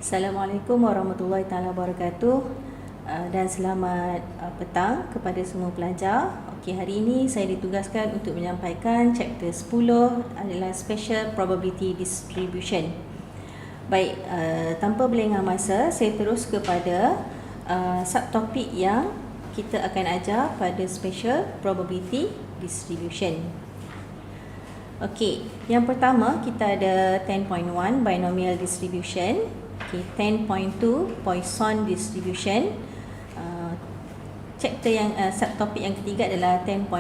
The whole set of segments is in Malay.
Assalamualaikum warahmatullahi taala wabarakatuh dan selamat petang kepada semua pelajar. Okey, hari ini saya ditugaskan untuk menyampaikan chapter 10 adalah Special Probability Distribution. Baik, tanpa berlengah masa, saya terus kepada subtopik yang kita akan ajar pada Special Probability Distribution. Okey, yang pertama kita ada 10.1 Binomial Distribution. Okay, 10.2 Poisson Distribution. Chapter yang subtopik yang ketiga adalah 10.3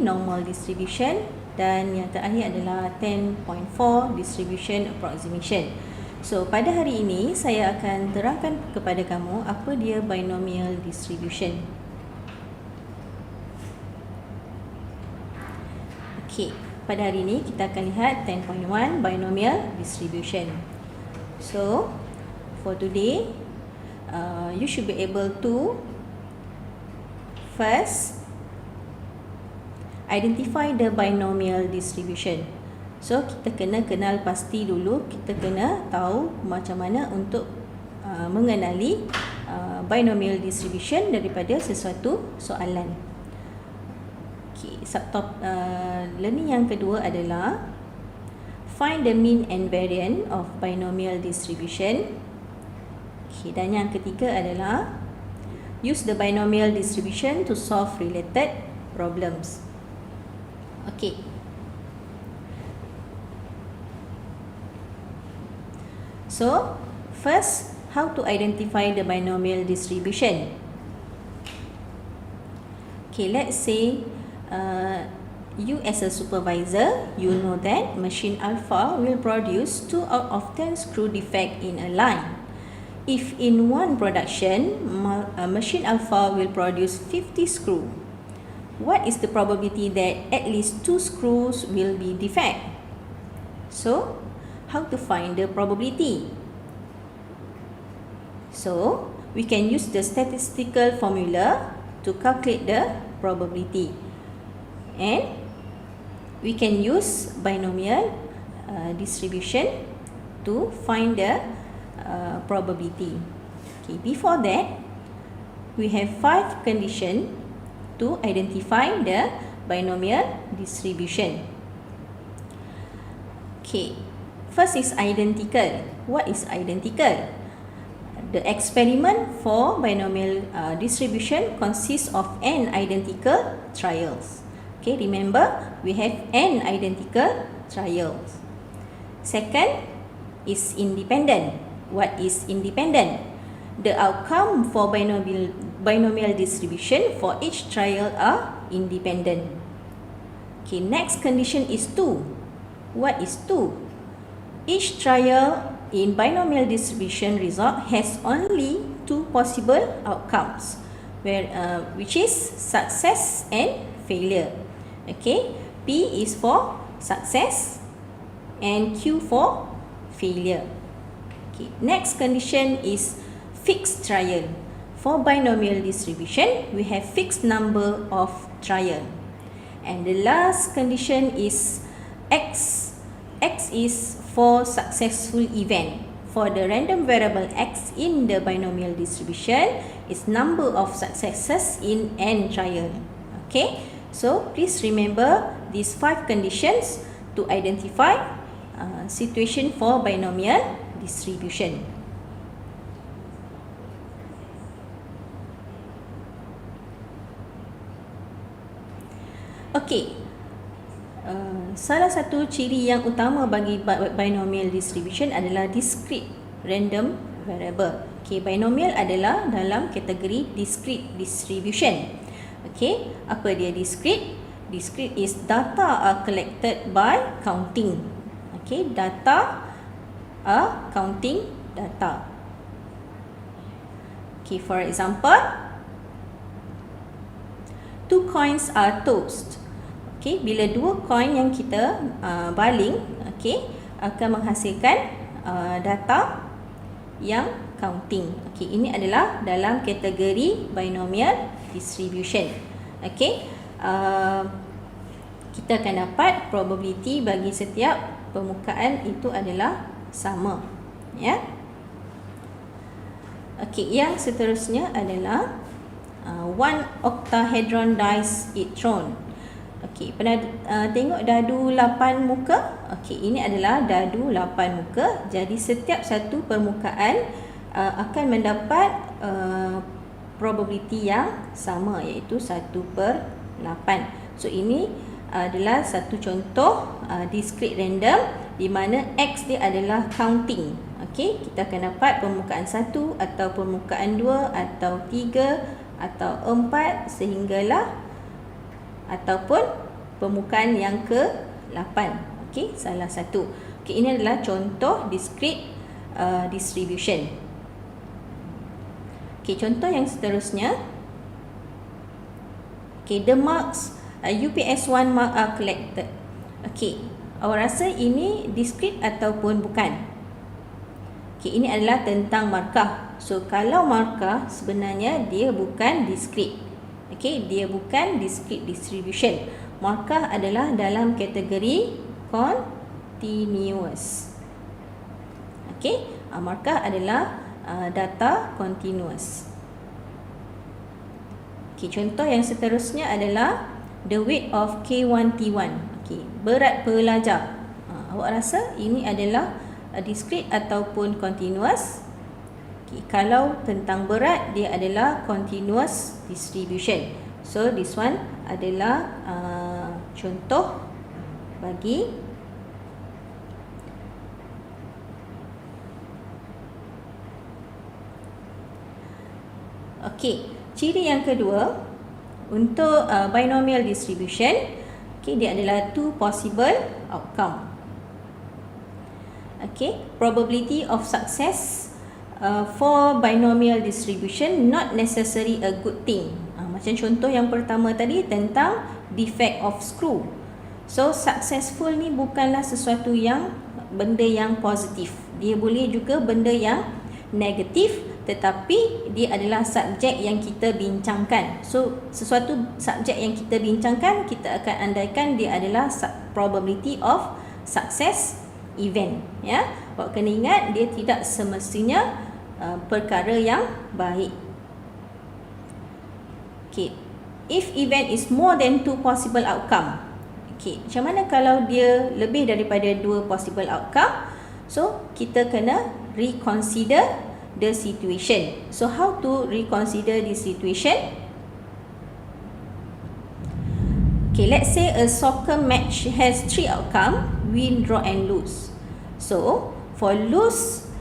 Normal Distribution dan yang terakhir adalah 10.4 Distribution Approximation. So pada hari ini saya akan terangkan kepada kamu apa dia Binomial Distribution. Okay, pada hari ini kita akan lihat 10.1 Binomial Distribution. So for today, you should be able to first identify the binomial distribution. So kita kena kenal pasti dulu, kita kena tahu macam mana untuk mengenali binomial distribution daripada sesuatu soalan. Okay, learning yang kedua adalah find the mean and variance of binomial distribution. Okay, dan yang ketiga adalah use the binomial distribution to solve related problems. Okay. So, first, how to identify the binomial distribution? Okay, let's say you as a supervisor, you know that machine alpha will produce 2 out of 10 screw defect in a line. If in one production, machine alpha will produce 50 screws, what is the probability that at least 2 screws will be defect? So, how to find the probability? So, we can use the statistical formula to calculate the probability. And we can use binomial distribution to find the probability. Okay, before that, we have 5 conditions to identify the binomial distribution. Okay, first is identical. What is identical? The experiment for binomial distribution consists of n identical trials. Okay, remember we have n identical trials. Second is independent. What is independent? The outcome for binomial distribution for each trial are independent. Okay, next condition is 2. What is 2? Each trial in binomial distribution result has only 2 possible outcomes, which is success and failure. Okay, P is for success and Q for failure. Okay, next condition is fixed trial. For binomial distribution, we have fixed number of trial. And the last condition is X. X is for successful event. For the random variable X in the binomial distribution is number of successes in n trial. Okay, so please remember these 5 conditions to identify situation for binomial distribution. Okey, salah satu ciri yang utama bagi binomial distribution adalah discrete random variable. Okey, binomial adalah dalam kategori discrete distribution. Okey, apa dia discrete? Discrete is data are collected by counting. Okey, data counting data. Okay, for example, 2 coins are tossed. Okay, bila 2 coin yang kita baling, okay, akan menghasilkan data yang counting. Okay, ini adalah dalam kategori binomial distribution. Okay, kita akan dapat probability bagi setiap permukaan itu adalah sama, ya. Okey, yang seterusnya adalah one octahedron dice thrown. Okey, pernah tengok dadu 8 muka? Okey, ini adalah dadu 8 muka. Jadi setiap satu permukaan akan mendapat probability yang sama, iaitu 1/8. So ini adalah satu contoh discrete random di mana X dia adalah counting. Okey, kita akan dapat permukaan 1 atau permukaan 2 atau 3 atau 4 sehinggalah ataupun permukaan yang ke-8. Okey, salah satu. Okey, ini adalah contoh discrete distribution. Okey, contoh yang seterusnya. Okey, the marks UPS1 mark are collected. Okey, awak rasa ini discrete ataupun bukan? Okey, ini adalah tentang markah. So, kalau markah sebenarnya dia bukan discrete. Okey, dia bukan discrete distribution. Markah adalah dalam kategori continuous. Okey, markah adalah data continuous. Okey, contoh yang seterusnya adalah the weight of K1T1. Okey, berat pelajar. Awak rasa ini adalah discrete ataupun continuous? Okay, kalau tentang berat, dia adalah continuous distribution. So this one adalah contoh bagi okey, ciri yang kedua untuk binomial distribution, okey, dia adalah two possible outcome. Okey, probability of success for binomial distribution not necessary a good thing. Macam contoh yang pertama tadi tentang defect of screw. So successful ni bukanlah sesuatu yang benda yang positif. Dia boleh juga benda yang negatif, tetapi dia adalah subjek yang kita bincangkan. So sesuatu subjek yang kita bincangkan, kita akan andaikan dia adalah probability of success event, ya. Awak kena ingat dia tidak semestinya perkara yang baik. Okay, if event is more than two possible outcome. Okay, macam mana kalau dia lebih daripada dua possible outcome? So kita kena reconsider the situation. So how to reconsider the situation? Okay, let's say a soccer match has three outcome: win, draw, and lose. So for lose,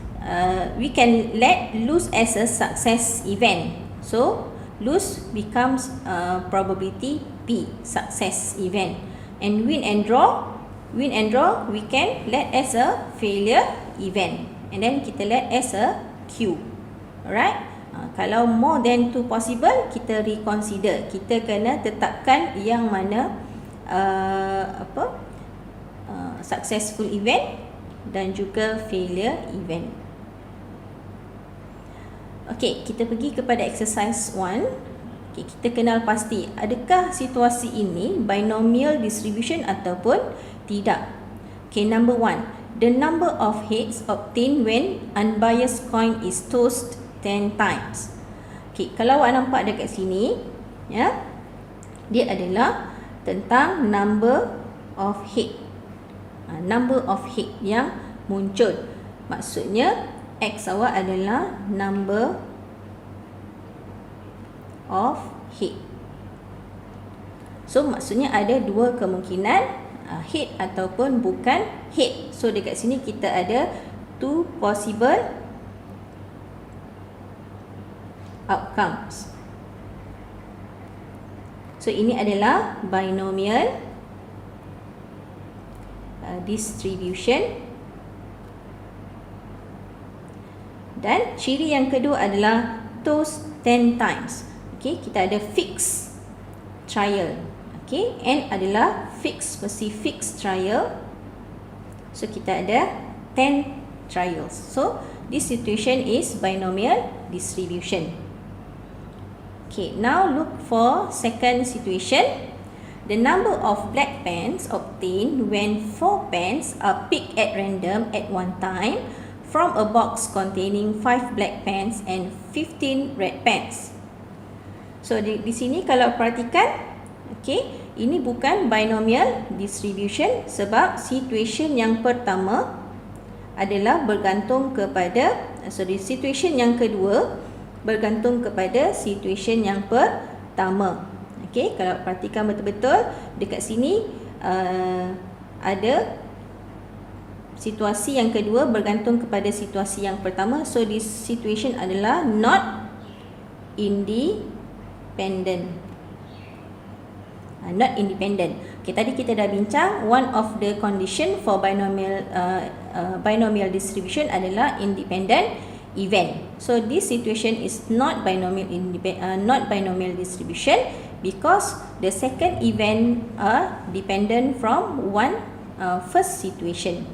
we can let lose as a success event. So lose becomes probability P, success event. And win and draw we can let as a failure event. And then kita let as a Q. Alright? Kalau more than two possible, kita reconsider. Kita kena tetapkan yang mana successful event dan juga failure event. Okey, kita pergi kepada exercise 1. Okay, kita kenal pasti, adakah situasi ini binomial distribution ataupun tidak. Okay, number 1. The number of heads obtained when unbiased coin is tossed 10 times. Okay, kalau awak nampak dekat sini, ya, dia adalah tentang number of head. Number of head yang muncul. Maksudnya X awak adalah number of head. So maksudnya ada dua kemungkinan, head ataupun bukan head. So dekat sini kita ada two possible outcomes. So ini adalah binomial distribution. Dan ciri yang kedua adalah toss 10 times. Okay, kita ada fixed trial. Okay, N adalah fixed, mesti fixed trial. So kita ada 10 trials. So this situation is binomial distribution. Okay, now look for second situation. The number of black pens obtained when 4 pens are picked at random at one time from a box containing 5 black pens and 15 red pens. So di sini kalau perhatikan, okey, ini bukan binomial distribution sebab situation yang pertama adalah bergantung kepada situation yang kedua bergantung kepada situation yang pertama. Okey, kalau perhatikan betul-betul dekat sini ada situasi yang kedua bergantung kepada situasi yang pertama. So this situation adalah not independent. Not independent. Okay, tadi kita dah bincang one of the condition for binomial distribution adalah independent event. So this situation is not binomial distribution because the second event are dependent from one first situation.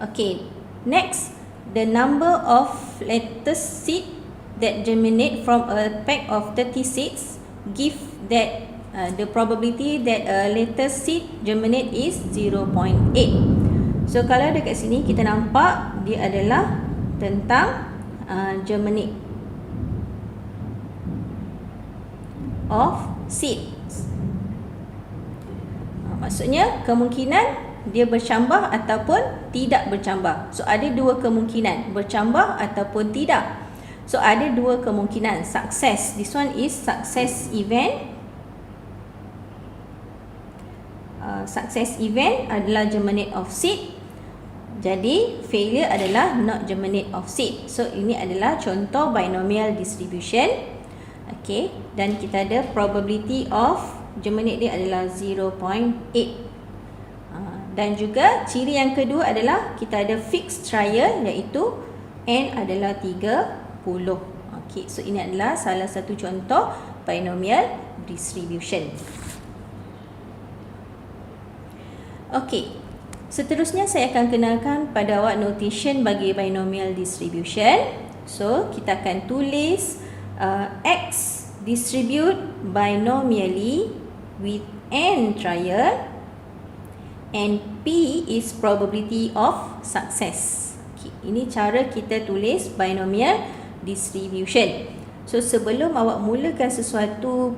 Okay, next, the number of lettuce seed that germinate from a pack of 30 seeds give that the probability that a lettuce seed germinate is 0.8. So kalau dekat sini kita nampak dia adalah tentang germinate of seeds. Maksudnya kemungkinan dia bercambah ataupun tidak bercambah. So ada dua kemungkinan, bercambah ataupun tidak. So ada dua kemungkinan, success. This one is success event. Success event adalah germinate of seed. Jadi failure adalah not germinate of seed. So ini adalah contoh binomial distribution. Okay, dan kita ada probability of germinate dia adalah 0.8. Dan juga ciri yang kedua adalah kita ada fixed trial iaitu n adalah 30. Okey, so ini adalah salah satu contoh binomial distribution. Okey, seterusnya saya akan kenalkan pada awak notation bagi binomial distribution. So kita akan tulis x distribute binomially with n trial and p is probability of success. Okay, ini cara kita tulis binomial distribution. So sebelum awak mulakan sesuatu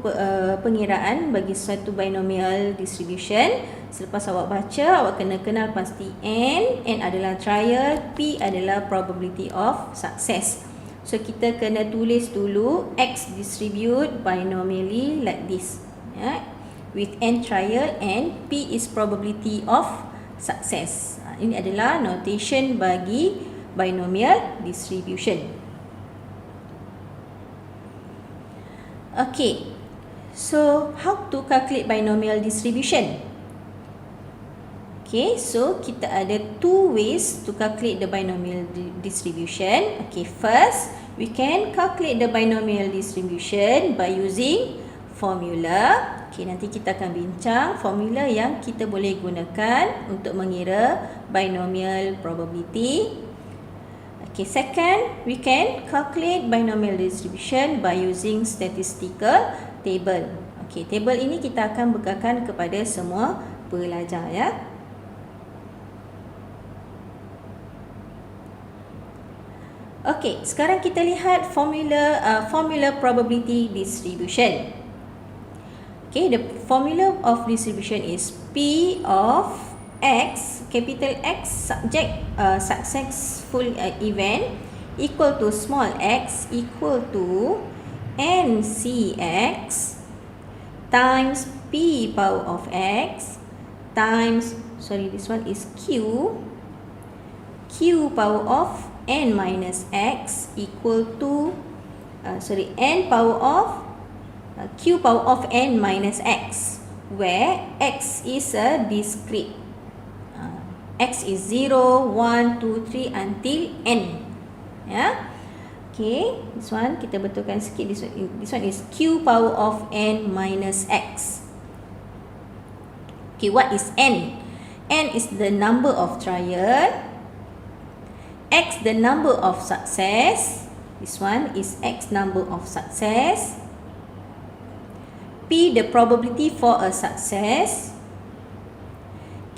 pengiraan bagi sesuatu binomial distribution, selepas awak baca, awak kena kenal pasti n adalah trial, p adalah probability of success. So kita kena tulis dulu x distribute binomially like this, with n trial and p is probability of success. Ini adalah notation bagi binomial distribution. Okay, so how to calculate binomial distribution? Okay, so kita ada two ways to calculate the binomial distribution. Okay, first, we can calculate the binomial distribution by using formula. Okay, nanti kita akan bincang formula yang kita boleh gunakan untuk mengira binomial probability. Okay, second, we can calculate binomial distribution by using statistical table. Okay, table ini kita akan bekalkan kepada semua pelajar, ya. Okay, sekarang kita lihat formula probability distribution. Okay, the formula of distribution is P of X, capital X, successful event equal to small x equal to NCX times P power of X times, this one is Q power of N minus X equal to, N power of Q power of N minus X, where X is a discrete. X is 0, 1, 2, 3 until N. Ya. Okay, this one kita betulkan sikit. This one is Q power of N minus X. Okay, what is N? N is the number of trial. X the number of success. This one is X number of success. P the probability for a success.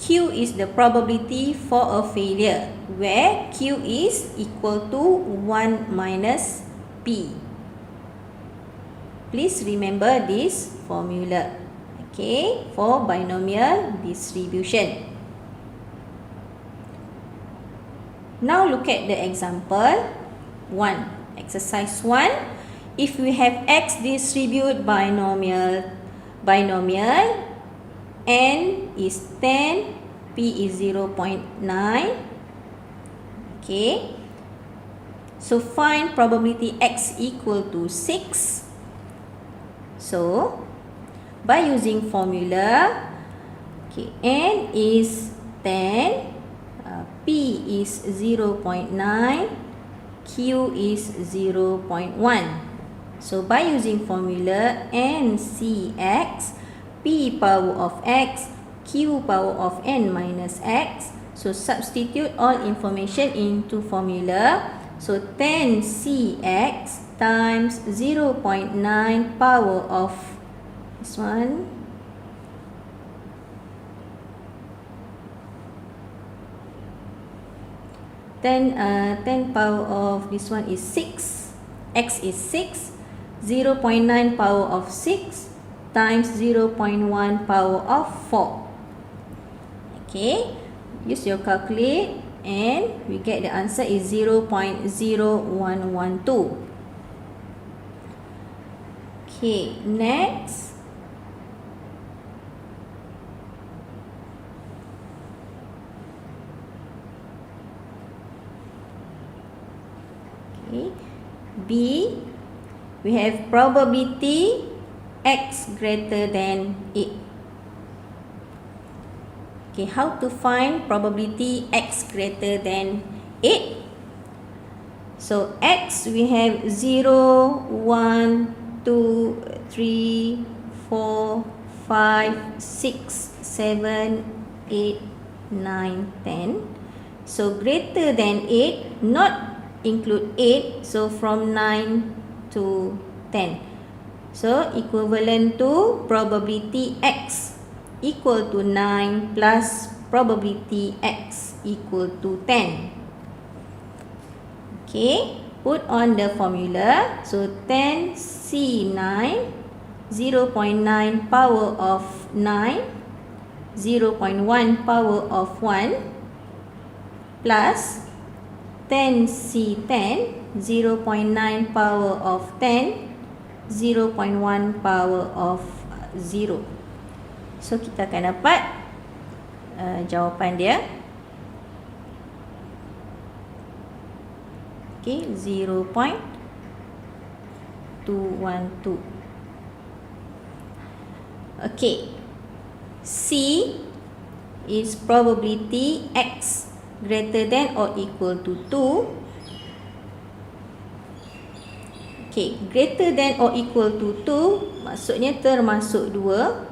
Q is the probability for a failure, where Q is equal to 1 minus P. Please remember this formula, okay, for binomial distribution. Now look at the example 1. Exercise 1. If we have x distribute binomial, n is 10, p is 0.9. Okay. So find probability x equal to 6. So by using formula, okay, n is 10, p is 0.9, q is 0.1. So by using formula NCX, p power of x, q power of n minus x. So substitute all information into formula. So 10CX times 0.9 power of this one. Then 10 power of this one is 6. X is 6. 0.9 power of 6 times 0.1 power of 4. Okay. Use your calculate and we get the answer is 0.0112. Okay. Next. Okay. B, we have probability x greater than 8. Okay, how to find probability x greater than 8? So x we have 0, 1, 2, 3, 4, 5, 6, 7, 8, 9, 10. So greater than 8, not include 8, so from 9 to 10. So equivalent to probability x equal to 9 plus probability x equal to 10. Okay, put on the formula. So 10C9, 0.9 power of 9, 0.1 power of 1 plus 10C10, 0.9 power of 10, 0.1 power of 0. So kita akan dapat jawapan dia. Okay, 0.212. Okay, C is probability x greater than or equal to 2. Okay, greater than or equal to 2 maksudnya termasuk 2.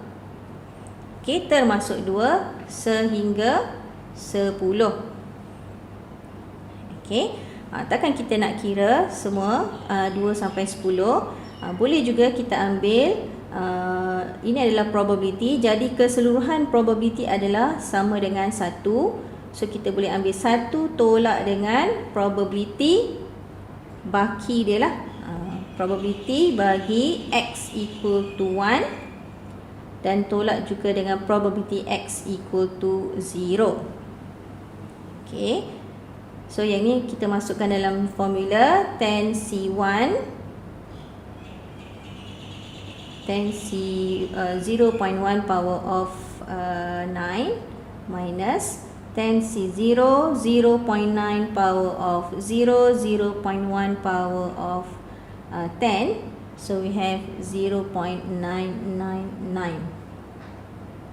Okay, termasuk 2 sehingga 10. Okay, takkan kita nak kira semua 2 sampai 10. Boleh juga kita ambil ini adalah probability. Jadi keseluruhan probability adalah sama dengan 1. So kita boleh ambil 1 tolak dengan probability baki dia lah. Probability bagi x equal to 1 dan tolak juga dengan probability x equal to 0. Okay. So yang ni kita masukkan dalam formula 10C1 0.1 power of 9 minus 10C0 0.9 power of 0, 0.1 power of 10. So we have 0.999.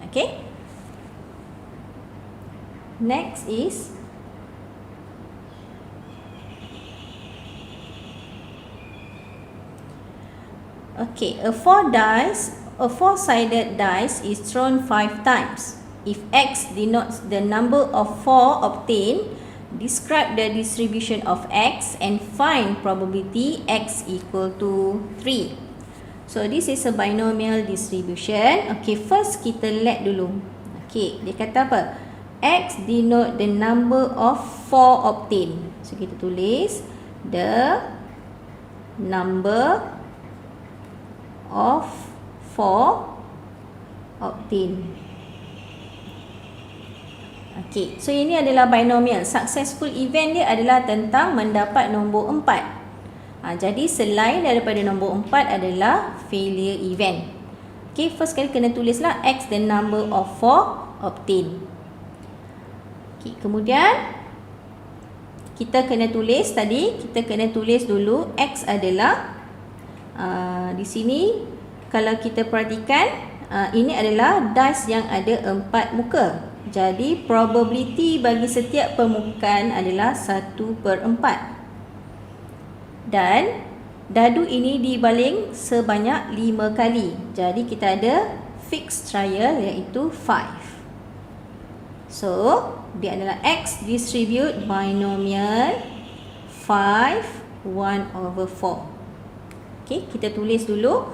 Okay. Next is okay, a four-sided dice is thrown 5 times. If x denotes the number of 4 obtained, describe the distribution of x and find probability x equal to 3. So this is a binomial distribution. Okay, first kita let dulu. Okay, dia kata apa? X denote the number of 4 obtained. So kita tulis the number of 4 obtained. Okey, so ini adalah binomial. Successful event dia adalah tentang mendapat nombor 4. Jadi selain daripada nombor 4 adalah failure event. Okey, first kali kena tulislah X the number of 4 obtained. Okey, kemudian kita kena tulis dulu X adalah di sini kalau kita perhatikan ini adalah dice yang ada 4 muka. Jadi probability bagi setiap permukaan adalah 1/4. Dan dadu ini dibaling sebanyak 5 kali. Jadi kita ada fixed trial iaitu 5. So dia adalah X distribute binomial 5 1/4. Okey, kita tulis dulu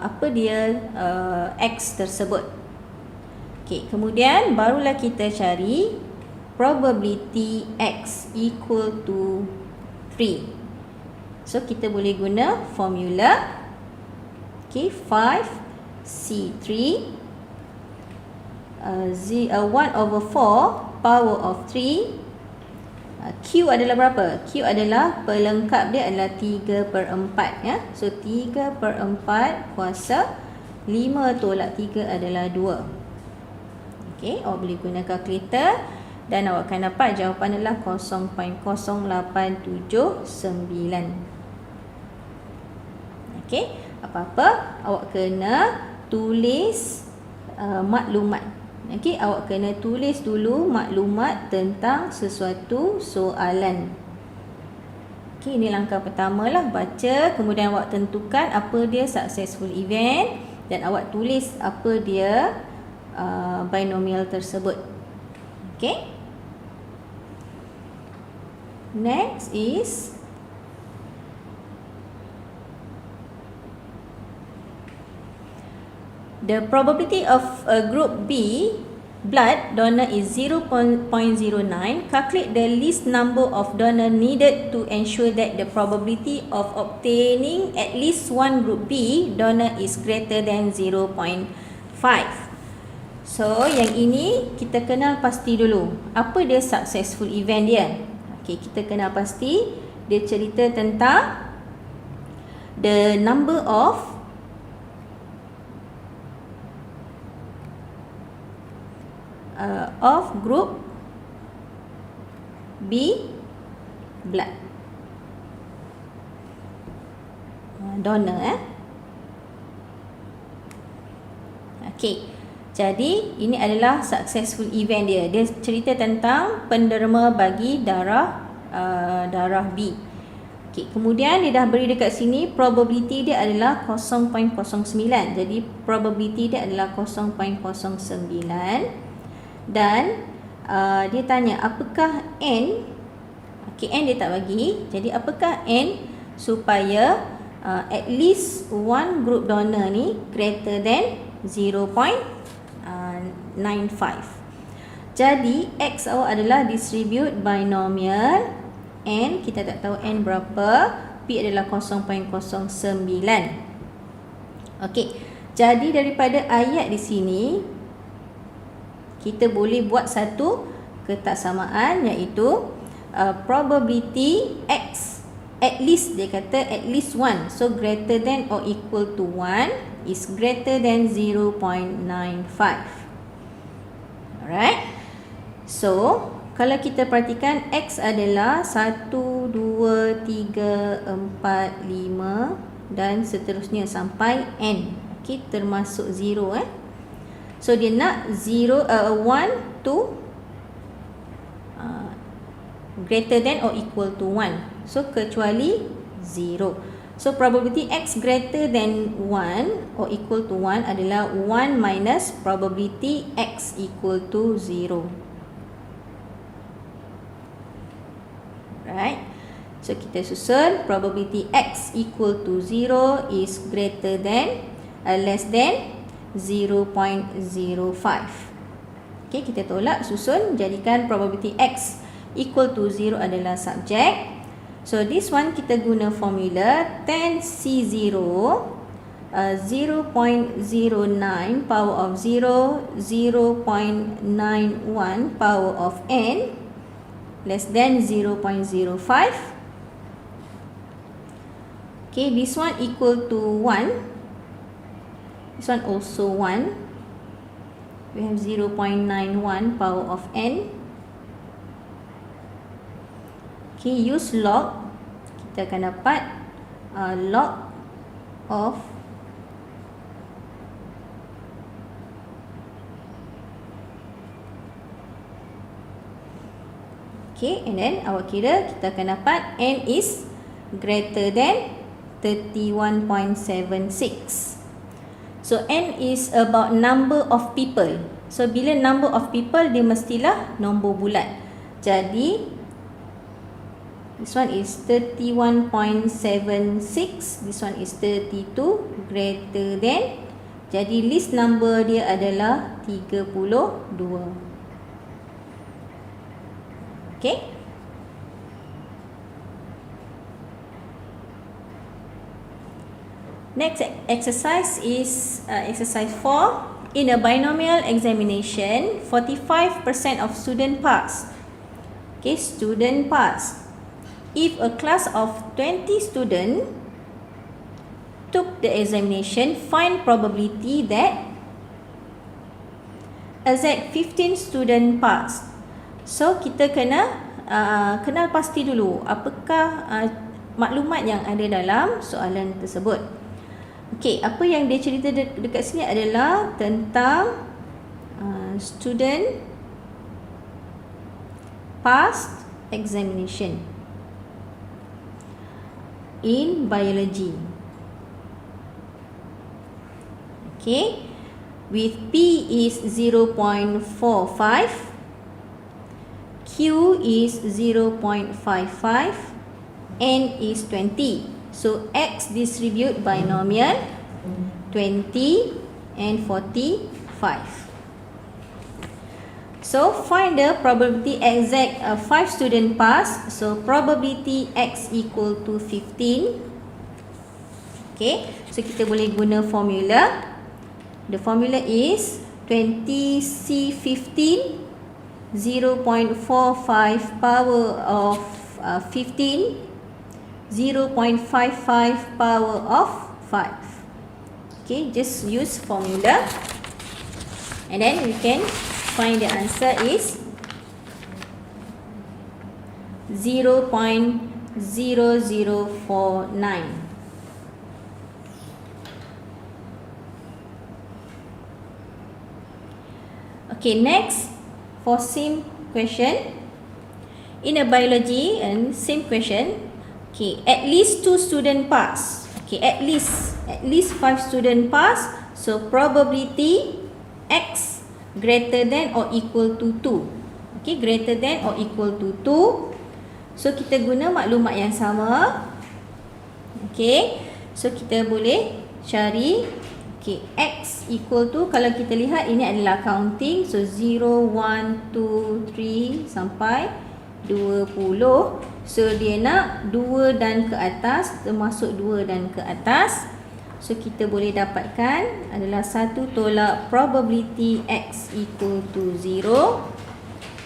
apa dia X tersebut. Okey, kemudian barulah kita cari probability X equal to 3. So kita boleh guna formula. Okey, 5C3 1/4 power of 3. Q adalah berapa? Q adalah pelengkap dia adalah 3/4 ya. So 3/4 kuasa 5 tolak 3 adalah 2. Okey, awak boleh guna kalkulator dan awak akan dapat jawapan adalah 0.0879. Okey, apa-apa awak kena tulis maklumat. Okey, awak kena tulis dulu maklumat tentang sesuatu soalan. Okey, ini langkah pertama lah, baca, kemudian awak tentukan apa dia successful event dan awak tulis apa dia binomial tersebut. Okey. Next is the probability of a group B blood donor is 0.09. Calculate the least number of donor needed to ensure that the probability of obtaining at least one group B donor is greater than 0.5. So yang ini kita kenal pasti dulu. Apa dia successful event dia? Okey, kita kenal pasti dia cerita tentang the number of group B blood donor Okey, jadi ini adalah successful event dia. Dia cerita tentang penderma bagi darah B. Okey, kemudian dia dah beri dekat sini probability dia adalah 0.09. Jadi probability dia adalah 0.09 dan dia tanya apakah N. Okey, N dia tak bagi. Jadi apakah N supaya at least one group donor ni greater than 0.95. Jadi X awak adalah distribute binomial N, kita tak tahu N berapa, P adalah 0.09. Okey, jadi daripada ayat di sini kita boleh buat satu ketaksamaan iaitu probability X at least, dia kata at least 1, so greater than or equal to 1 is greater than 0.95. Alright, so kalau kita perhatikan X adalah 1, 2, 3, 4, 5 dan seterusnya sampai N. Okay, termasuk 0 So dia nak 1 to greater than or equal to 1. So kecuali 0. So probability X greater than 1 or equal to 1 adalah 1 minus probability X equal to 0. Right. So kita susun probability X equal to 0 is greater than less than 0.05. Okay, kita tolak, susun, jadikan probability X equal to 0 adalah subjek. So this one kita guna formula 10C0 0.09 power of 0, 0.91 power of n less than 0.05. Okay, this one equal to 1. This one also 1. We have 0.91 power of n. Okay, use log. Kita akan dapat log of okay, and then awak kira kita akan dapat n is greater than 31.76. So n is about number of people. So bila number of people, dia mestilah nombor bulat. Jadi this one is 31.76, this one is 32, greater than. Jadi list number dia adalah 32. Okay. Next exercise is exercise 4. In a binomial examination, 45% of student pass. Okay, student pass. If a class of 20 students took the examination, find probability that exact 15 student pass. So kita kena kenal pasti dulu apakah maklumat yang ada dalam soalan tersebut. Okey, apa yang dia cerita dekat sini adalah tentang student passed examination in biology. Okay, with P is 0.45, Q is 0.55, N is 20. So X distribute binomial 20 and 45. So find the probability exact 5 student pass. So probability X equal to 15. Okay, so kita boleh guna formula. The formula is 20C15 0.45 power of 15, 0.55 power of 5. Okay, just use formula and then we can find the answer is 0.0049. Okay, next for same question. In a biology and same question. Okay, at least 2 student pass. Okay, at least 5 student pass. So probability X greater than or equal to 2. Okay, greater than or equal to 2. So kita guna maklumat yang sama. Okay, so kita boleh cari. Okay, X equal to, kalau kita lihat ini adalah counting. So 0, 1, 2, 3 sampai 20. So dia nak 2 dan ke atas, termasuk 2 dan ke atas. So kita boleh dapatkan adalah 1 tolak probability X equal to 0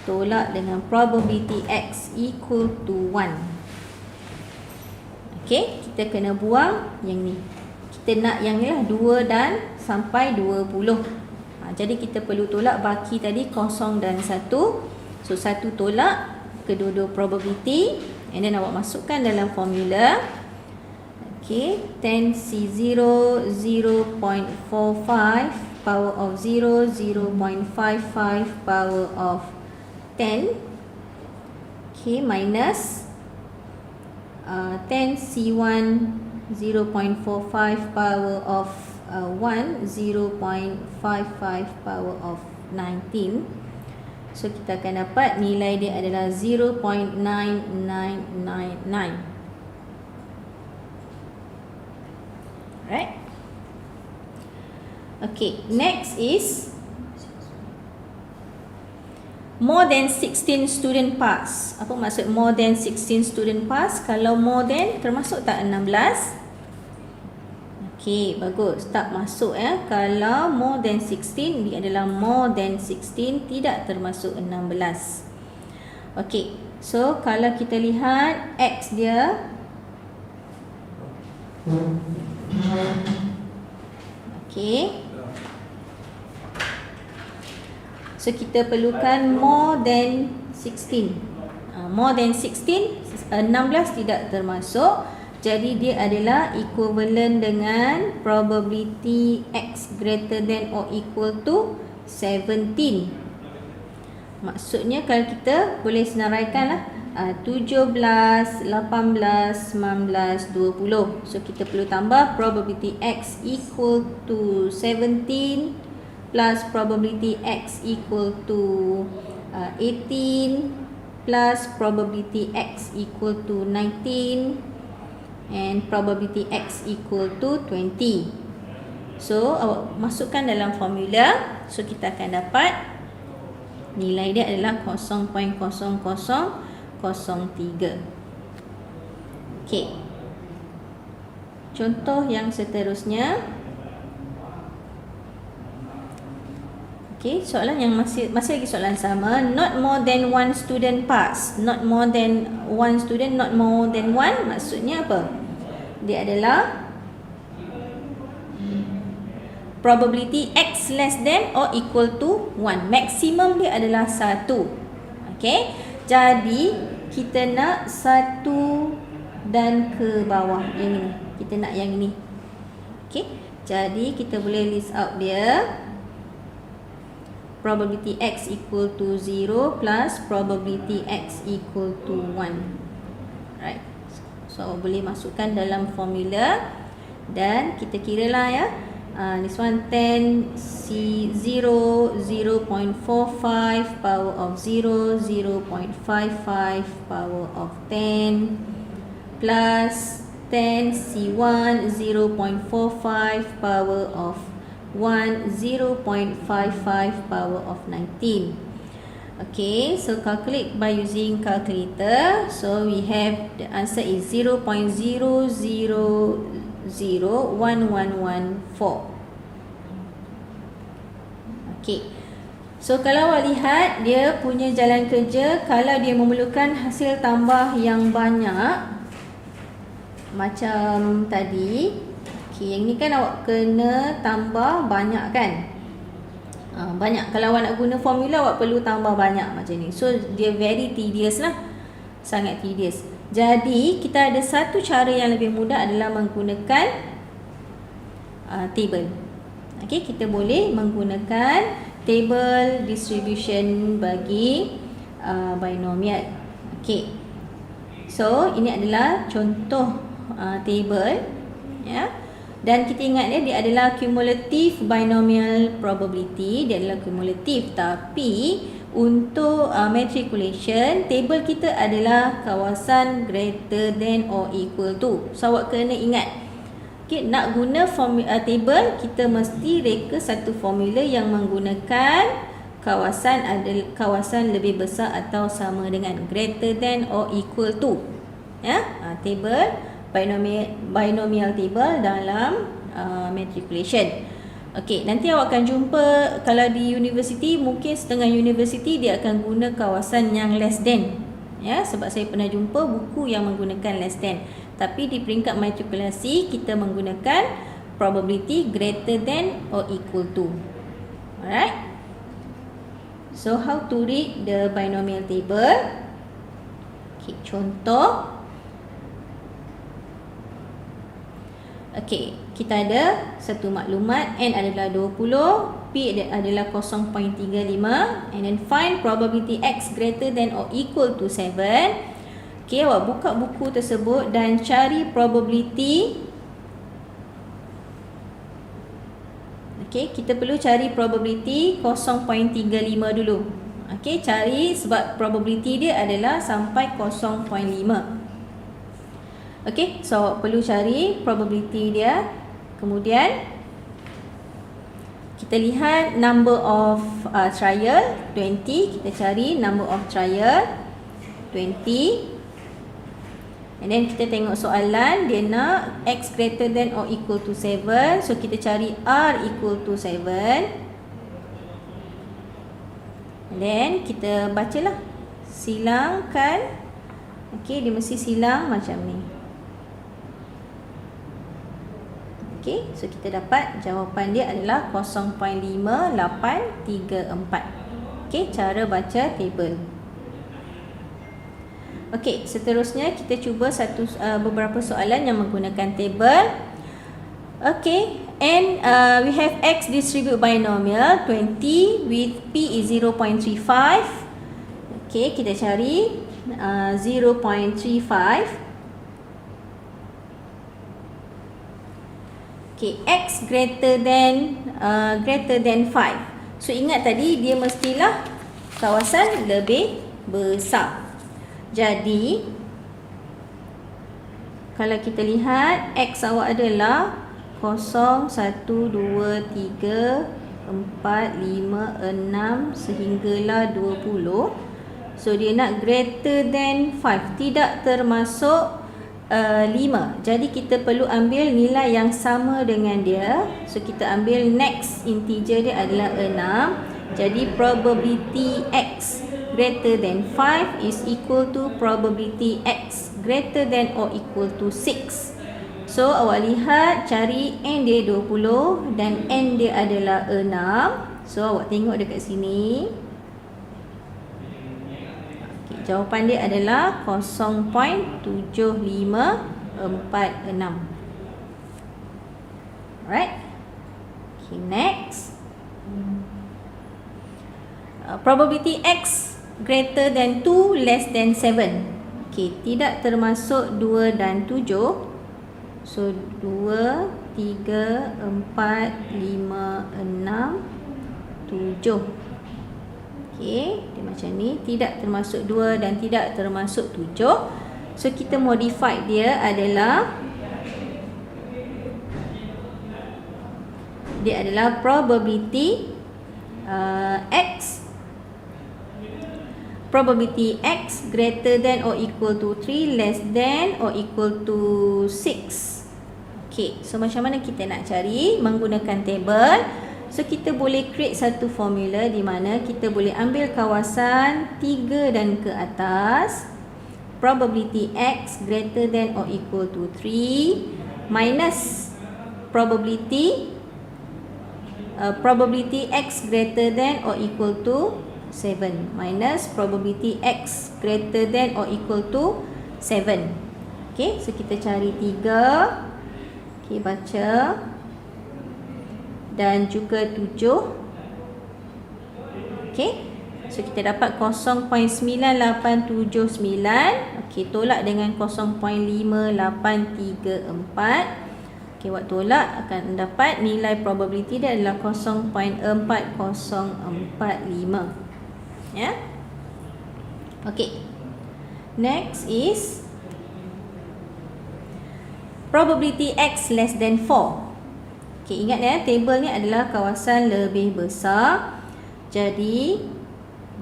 tolak dengan probability X equal to 1. Okay, kita kena buang yang ni. Kita nak yang ni lah 2 dan sampai 20. Jadi kita perlu tolak baki tadi 0 dan 1. So 1 tolak kedua-dua probability and then awak masukkan dalam formula. Okay, 10C0 0.45 power of 0, 0.55 power of 10. Okay, minus 10C1 0.45 power of 1, 0.55 power of 19. So kita akan dapat nilai dia adalah 0.9999. Right? Okay, next is more than 16 student pass. Apa maksud more than 16 student pass? Kalau more than termasuk tak 16? Okey, bagus. Tak masuk ya. Kalau more than 16, dia adalah more than 16, tidak termasuk 16. Okey. So, kalau kita lihat X dia. Okey. So, kita perlukan more than 16. More than 16, 16 tidak termasuk. Jadi dia adalah equivalent dengan probability X greater than or equal to 17. Maksudnya kalau kita boleh senaraikan lah 17, 18, 19, 20. So kita perlu tambah probability X equal to 17 plus probability X equal to 18 plus probability X equal to 19 and probability X equal to 20. So awak masukkan dalam formula. So kita akan dapat nilai dia adalah 0.0003. Okey. Contoh yang seterusnya. Okey, soalan yang masih lagi soalan sama. Not more than one student pass. Not more than one student, not more than one. Maksudnya apa? Dia adalah probability X less than or equal to 1. Maksimum dia adalah 1. Okey. Jadi kita nak 1 dan ke bawah yang ini. Kita nak yang ini. Okey. Jadi kita boleh list out dia. Probability X equal to 0 plus probability X equal to 1. Right. So boleh masukkan dalam formula dan kita kira lah ya. This one 10 C0 0.45 power of 0 0.55 power of 10 plus 10 C1 0.45 power of 1 0.55 power of 19. Okay, so calculate by using calculator. So we have the answer is 0.00011114. Okay, so kalau awak lihat dia punya jalan kerja, kalau dia memerlukan hasil tambah yang banyak macam tadi, okay, yang ni kan awak kena tambah banyak kan. Banyak. Kalau awak nak guna formula, awak perlu tambah banyak macam ni. So dia very tedious lah. Sangat tedious. Jadi kita ada satu cara yang lebih mudah adalah menggunakan table. Okay, kita boleh menggunakan table distribution bagi binomial. Okay, so ini adalah contoh table ya. Dan kita ingat dia adalah cumulative binomial probability. Dia adalah cumulative. Tapi untuk matriculation, table kita adalah kawasan greater than or equal to. So awak kena ingat, okay, nak guna table, kita mesti reka satu formula yang menggunakan kawasan lebih besar atau sama dengan greater than or equal to. Ya, table binomial table dalam matriculation. Okey, nanti awak akan jumpa kalau di universiti, mungkin setengah universiti dia akan guna kawasan yang less than. Ya, sebab saya pernah jumpa buku yang menggunakan less than. Tapi di peringkat matrikulasi kita menggunakan probability greater than or equal to. Alright. So how to read the binomial table? Okey, contoh. Okey, kita ada satu maklumat n adalah 20, p adalah 0.35 and then find probability x greater than or equal to 7. Okey, awak buka buku tersebut dan cari probability. Okey, kita perlu cari probability 0.35 dulu. Okey, cari sebab probability dia adalah sampai 0.5. Okey, so perlu cari probability dia. Kemudian kita lihat number of trial 20. Kita cari number of trial 20. And then kita tengok soalan, dia nak X greater than or equal to 7. So kita cari R equal to 7. And then kita bacalah, silangkan. Okay, dia mesti silang macam ni. Okay, so kita dapat jawapan dia adalah 0.5834. Okay, cara baca table. Okey, seterusnya kita cuba beberapa soalan yang menggunakan table. Okey, and we have X distribute binomial 20 with P is 0.35. Okey, kita cari 0.35. Okey, X greater than 5. So ingat tadi dia mestilah kawasan lebih besar. Jadi kalau kita lihat X awak adalah 0, 1, 2, 3, 4, 5, 6 sehinggalah 20. So dia nak greater than 5, tidak termasuk 5. Jadi kita perlu ambil nilai yang sama dengan dia. So kita ambil next integer dia adalah 6. Jadi probability X greater than 5 is equal to probability X greater than or equal to 6. So awak lihat, cari N dia 20 dan N dia adalah 6. So awak tengok dekat sini. Okay, jawapan dia adalah 0.7546. Alright. Okay, next. Probability X greater than 2 less than 7. Okay, tidak termasuk 2 dan 7. So 2, 3, 4, 5, 6, 7. Okay, dia macam ni, tidak termasuk 2 dan tidak termasuk 7. So kita modify dia adalah probability X greater than or equal to 3 less than or equal to 6. Okay, so macam mana kita nak cari menggunakan table? So kita boleh create satu formula di mana kita boleh ambil kawasan 3 dan ke atas. Probability X greater than or equal to 3 minus probability X greater than or equal to 7 minus probability X greater than or equal to 7. Okay, so kita cari 3. Okay, baca. Dan juga 7. Okay, so kita dapat 0.9879. Okay, tolak dengan 0.5834. Okay, awak tolak akan dapat nilai probability dia adalah 0.4045. Ya. Okay. Next is probability X less than 4. Okay, ingat ya, table ni adalah kawasan lebih besar. Jadi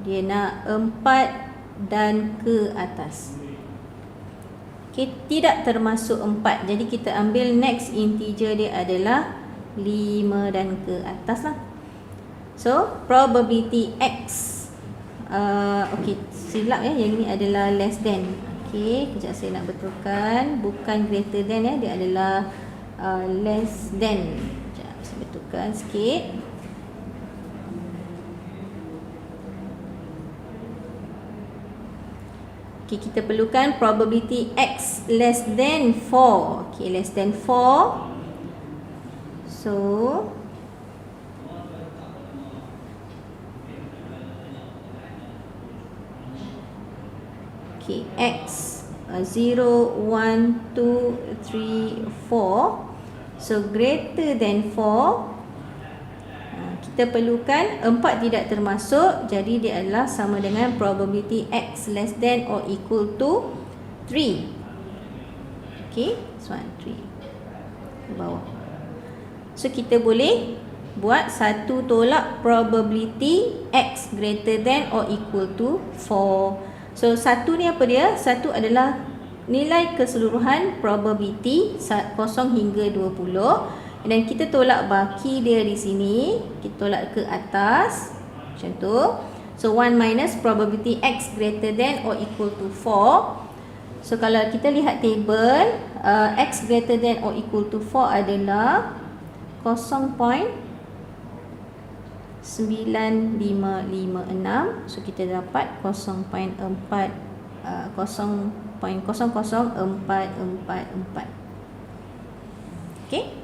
dia nak 4 dan ke atas. Okay, tidak termasuk 4. Jadi kita ambil next integer dia adalah 5 dan ke atas lah. So probability X okay, silap ya, yang ini adalah less than. Okay, kejap saya nak betulkan, bukan greater than ya, dia adalah less than. Kejap saya betulkan sikit. Okay, kita perlukan probability X less than 4. Okay, less than 4. So okay, X 0, 1, 2, 3, 4. So greater than 4. Kita perlukan 4 tidak termasuk. Jadi dia adalah sama dengan probability X less than or equal to 3. Okay, this one 3 ke bawah. So kita boleh buat satu tolak probability X greater than or equal to 4. So satu ni apa dia? Satu adalah nilai keseluruhan probability 0 hingga 20, dan kita tolak baki dia di sini, kita tolak ke atas macam tu. So 1 minus probability X greater than or equal to 4. So kalau kita lihat table, X greater than or equal to 4 adalah 0.9556. So kita dapat 0.00444. Okay.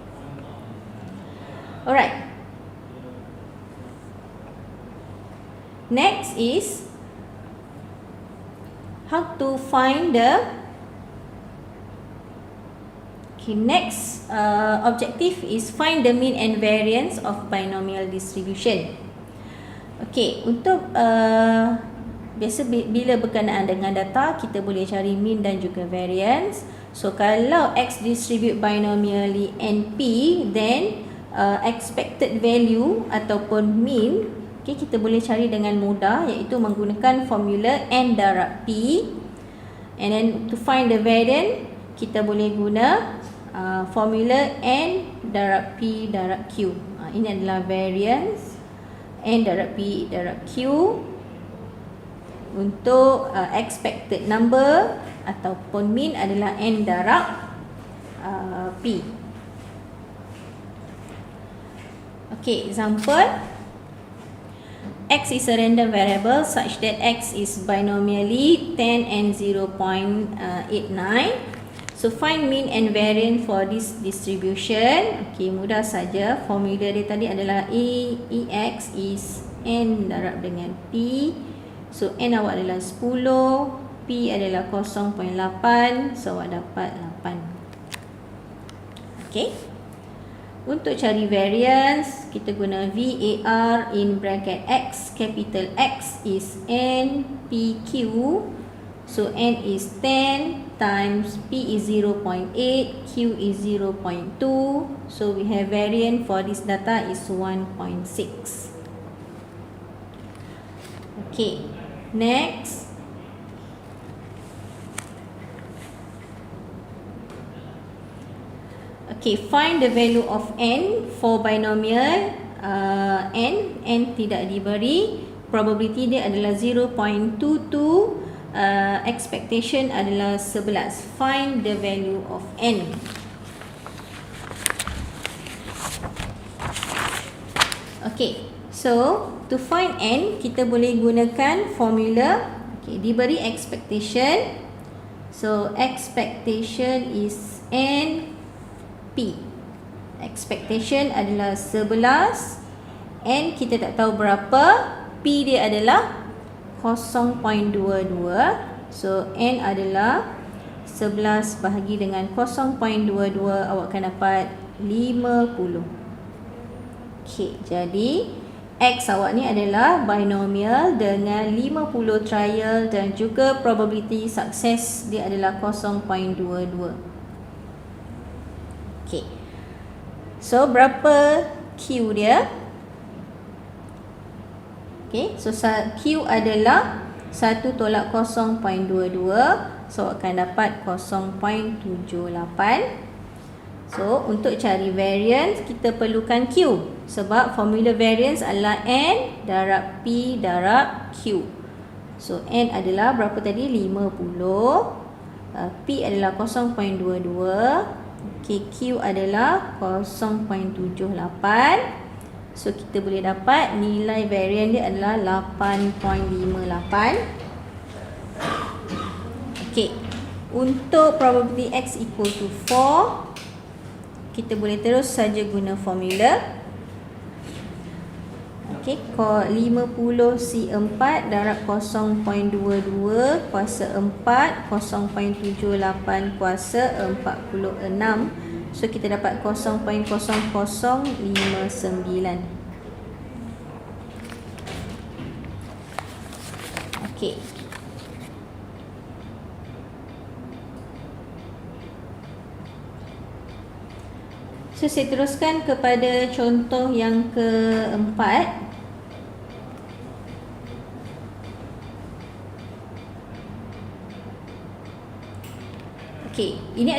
Alright. Next is how to find the next objective is find the mean and variance of binomial distribution. Okay, untuk biasa bila berkenaan dengan data, kita boleh cari mean dan juga variance. So kalau X distribute binomially NP, then expected value ataupun mean, okay, kita boleh cari dengan mudah, iaitu menggunakan formula N darab P. And then to find the variance, kita boleh guna formula N darab P darab Q. Ini adalah variance N darab P darab Q untuk expected number, ataupun mean adalah N darab P. Okay, example. X is a random variable such that X is binomially 10 and 0.89. So find mean and variance for this distribution. Okay, mudah saja. Formula dia tadi adalah EX is N darab dengan P. So N awak adalah 10, P adalah 0.8. So awak dapat 8. Okay. Untuk cari variance, kita guna VAR in bracket X, capital X is N PQ. So N is 10 times P is 0.8, Q is 0.2. So we have variance for this data is 1.6. Okay, next. Okay, find the value of N for binomial N tidak diberi. Probability dia adalah 0.22. Expectation adalah 11. Find the value of N. Okay, so to find N, kita boleh gunakan formula. Okay, diberi expectation. So expectation is N P. Expectation adalah 11. N kita tak tahu berapa. P dia adalah 0.22. So N adalah 11 bahagi dengan 0.22, awak akan dapat 50. Okay, jadi X awak ni adalah binomial dengan 50 trial dan juga probability sukses dia adalah 0.22. Okay. So berapa Q dia? Okay, so Q adalah 1 tolak 0.22. So akan dapat 0.78. So untuk cari variance, kita perlukan Q. Sebab formula variance adalah N darab P darab Q. So N adalah berapa tadi? 50. P adalah 0.22. Okay, Q adalah 0.78. So kita boleh dapat nilai variance dia adalah 8.58. Okay, untuk probability X equal to 4, kita boleh terus saja guna formula. Okay, 50C4 darab 0.22 kuasa 4, 0.78 kuasa 46. So kita dapat 0.0059. Okay. So So saya teruskan kepada contoh yang keempat. Okey, ini